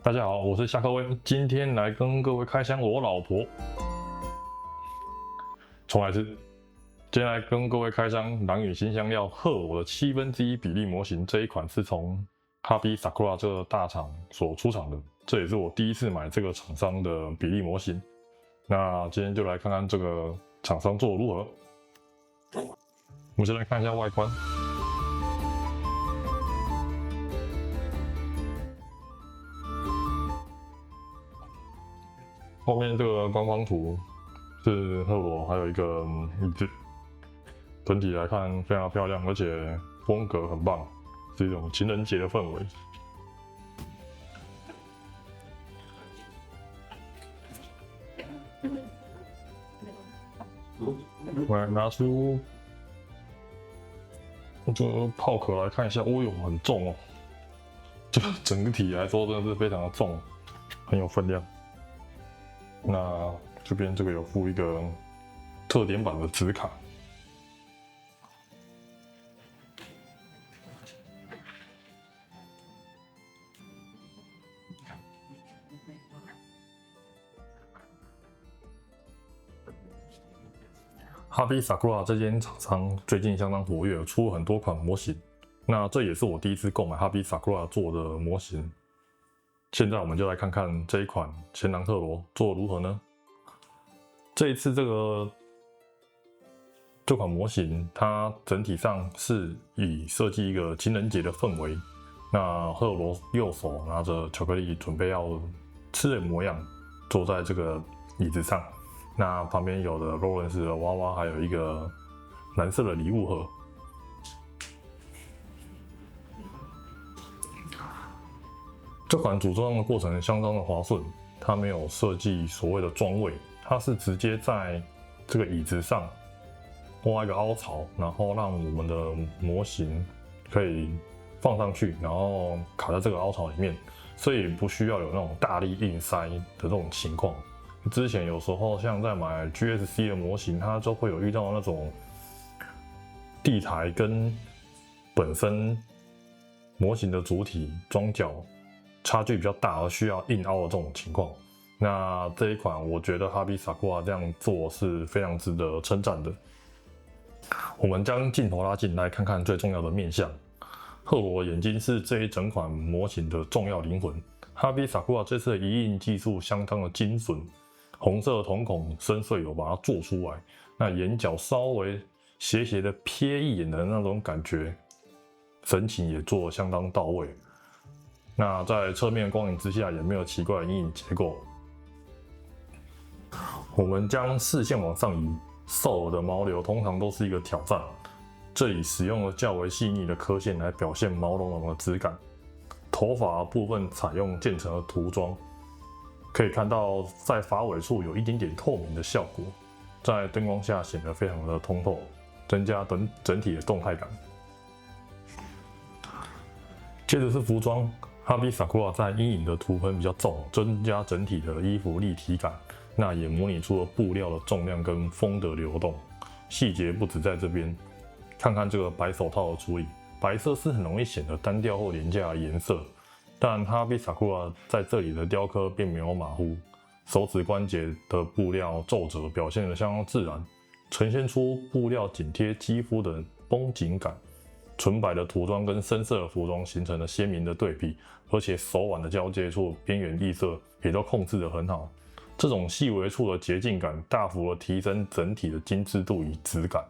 大家好，我是夏克威，今天来跟各位开箱我老婆。重来一次，今天来跟各位开箱狼与新香料赫我的1/7比例模型。这一款是从Hobby Sakura 这个大厂所出厂的，这也是我第一次买这个厂商的比例模型。那今天就来看看这个厂商做得如何。我们先来看一下外观。后面这个官方图是赫罗，还有一个椅子，整体来看非常漂亮，而且风格很棒，是一种情人节的氛围。我来拿出这个炮壳来看一下，哦哟，很重哦，这整体来说真的是非常的重，很有分量。那这边这个有附一个特点版的纸卡，Hobby Sakura 这间厂商最近相当活跃，出了很多款模型。那这也是我第一次购买 Hobby Sakura 做的模型。现在我们就来看看这一款贤狼特罗做得如何呢？这一次这款模型，它整体上是以设计一个情人节的氛围。那赫罗右手拿着巧克力，准备要吃的模样，坐在这个椅子上。那旁边有的洛伦斯的娃娃，还有一个蓝色的礼物盒。这款组装的过程相当的滑顺，它没有设计所谓的装位，它是直接在这个椅子上挖一个凹槽，然后让我们的模型可以放上去，然后卡在这个凹槽里面，所以不需要有那种大力硬塞的这种情况。之前有时候像在买 GSC 的模型，它就会有遇到那种地台跟本身模型的主体装脚差距比较大，而需要硬凹的这种情况。那这一款我觉得 Hobby Sakura 这样做是非常值得称赞的。我们将镜头拉近来看看最重要的面向。赫罗眼睛是这一整款模型的重要灵魂。Hobby Sakura 这次的一印技术相当的精准，红色瞳孔深邃有把它做出来，那眼角稍微斜斜的瞥一眼的那种感觉，神情也做得相当到位。那在侧面光影之下也没有奇怪的阴影结构。我们将视线往上移，兽耳的毛流通常都是一个挑战，这里使用了较为细腻的刻线来表现毛茸茸的质感。头发部分采用渐层的涂装，可以看到在发尾处有一点点透明的效果，在灯光下显得非常的通透，增加整体的动态感。接着是服装。Hobby Sakura 在阴影的涂喷比较重，增加整体的衣服立体感，那也模拟出了布料的重量跟风的流动。细节不止在这边，看看这个白手套的处理，白色是很容易显得单调或廉价的颜色，但 Hobby Sakura 在这里的雕刻并没有马虎，手指关节的布料皱褶表现得相当自然，呈现出布料紧贴肌肤的绷紧感。纯白的涂装跟深色的服装形成了鲜明的对比，而且手腕的交界处边缘异色也都控制得很好。这种细微处的洁净感大幅的提升整体的精致度与质感。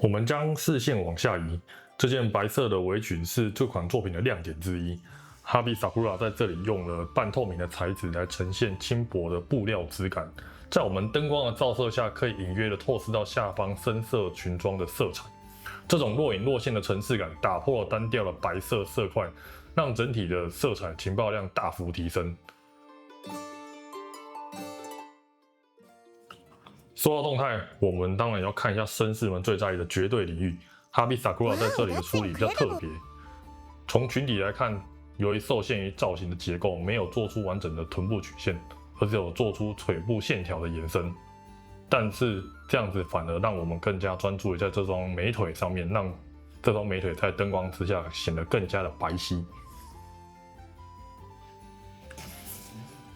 我们将视线往下移，这件白色的围裙是这款作品的亮点之一。Hobby Sakura 在这里用了半透明的材质来呈现轻薄的布料质感，在我们灯光的照射下，可以隐约的透视到下方深色裙装的色彩。这种若隐若现的层次感，打破了单调的白色色块，让整体的色彩情报量大幅提升。说到动态，我们当然要看一下绅士们最在意的绝对领域。Hobby Sakura 在这里的处理比较特别，从裙底来看，由于受限于造型的结构，没有做出完整的臀部曲线，而只有做出腿部线条的延伸。但是这样子反而让我们更加专注于在这双美腿上面，让这双美腿在灯光之下显得更加的白皙。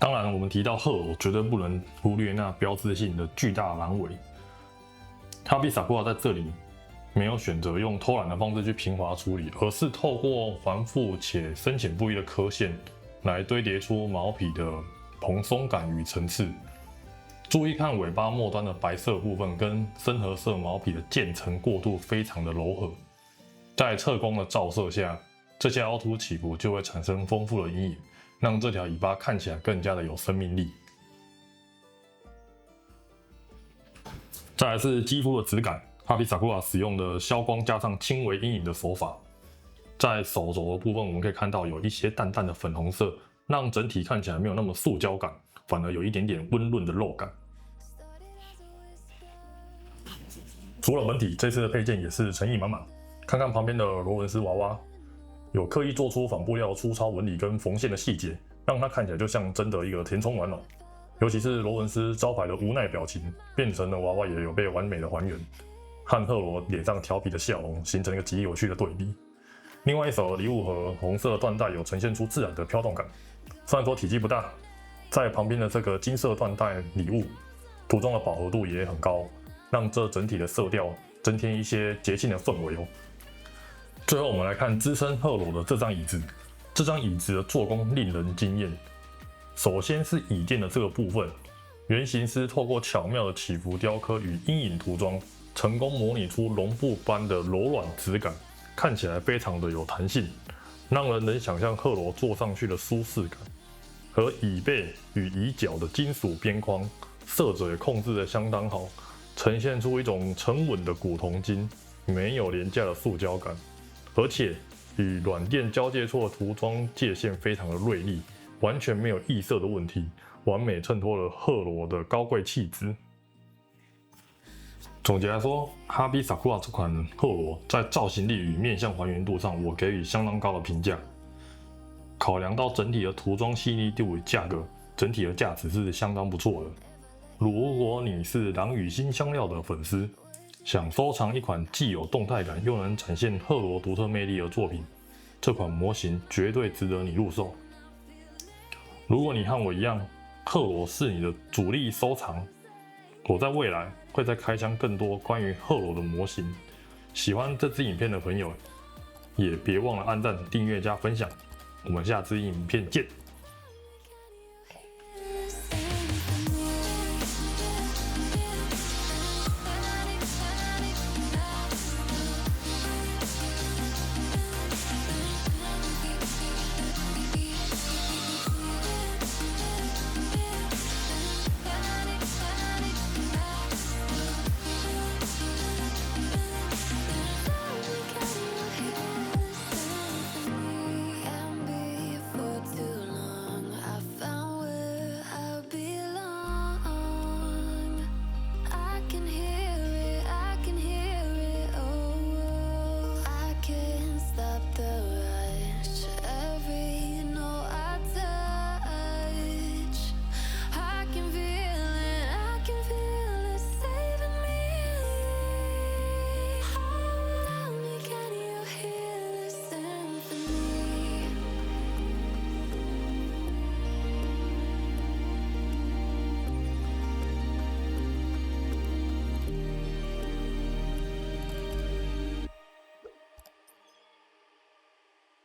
当然，我们提到赫罗，绝对不能忽略那标志性的巨大狼尾。哈比萨库拉在这里没有选择用偷懒的方式去平滑处理，而是透过繁复且深浅不一的刻线来堆叠出毛皮的蓬松感与层次。注意看尾巴末端的白色部分跟深褐色毛皮的渐层过渡非常的柔和，在侧光的照射下，这些凹凸起伏就会产生丰富的阴影，让这条尾巴看起来更加的有生命力。再来是肌肤的质感，哈比萨库拉使用的消光加上轻微阴影的手法，在手肘的部分我们可以看到有一些淡淡的粉红色，让整体看起来没有那么塑胶感，反而有一点点温润的肉感。除了本体，这次的配件也是诚意满满。看看旁边的罗文斯娃娃，有刻意做出仿布料粗糙纹理跟缝线的细节，让它看起来就像真的一个填充玩偶。尤其是罗文斯招牌的无奈表情，变成了娃娃也有被完美的还原，和赫罗脸上调皮的笑容形成一个极有趣的对比。另外一手礼物盒红色缎带有呈现出自然的飘动感，虽然说体积不大，在旁边的这个金色缎带礼物涂装的饱和度也很高，让这整体的色调增添一些节庆的氛围哦。最后我们来看资深赫罗的这张椅子，这张椅子的做工令人惊艳。首先是椅垫的这个部分，原型师透过巧妙的起伏雕刻与阴影涂装，成功模拟出绒布般的柔软质感，看起来非常的有弹性，让人能想象赫罗坐上去的舒适感。而椅背与椅脚的金属边框，色泽也控制得相当好，呈现出一种沉稳的古铜金，没有廉价的塑胶感，而且与软垫交界处的涂装界限非常的锐利，完全没有异色的问题，完美衬托了赫罗的高贵气质。总结来说，哈比萨库拉这款赫罗在造型力与面向还原度上，我给予相当高的评价。考量到整体的涂装细腻度与价格，整体的价值是相当不错的。如果你是狼与新香料的粉丝，想收藏一款既有动态感又能展现赫罗独特魅力的作品，这款模型绝对值得你入手。如果你和我一样，赫罗是你的主力收藏，我在未来会再开箱更多关于赫罗的模型。喜欢这支影片的朋友，也别忘了按赞、订阅加分享。我们下支影片见。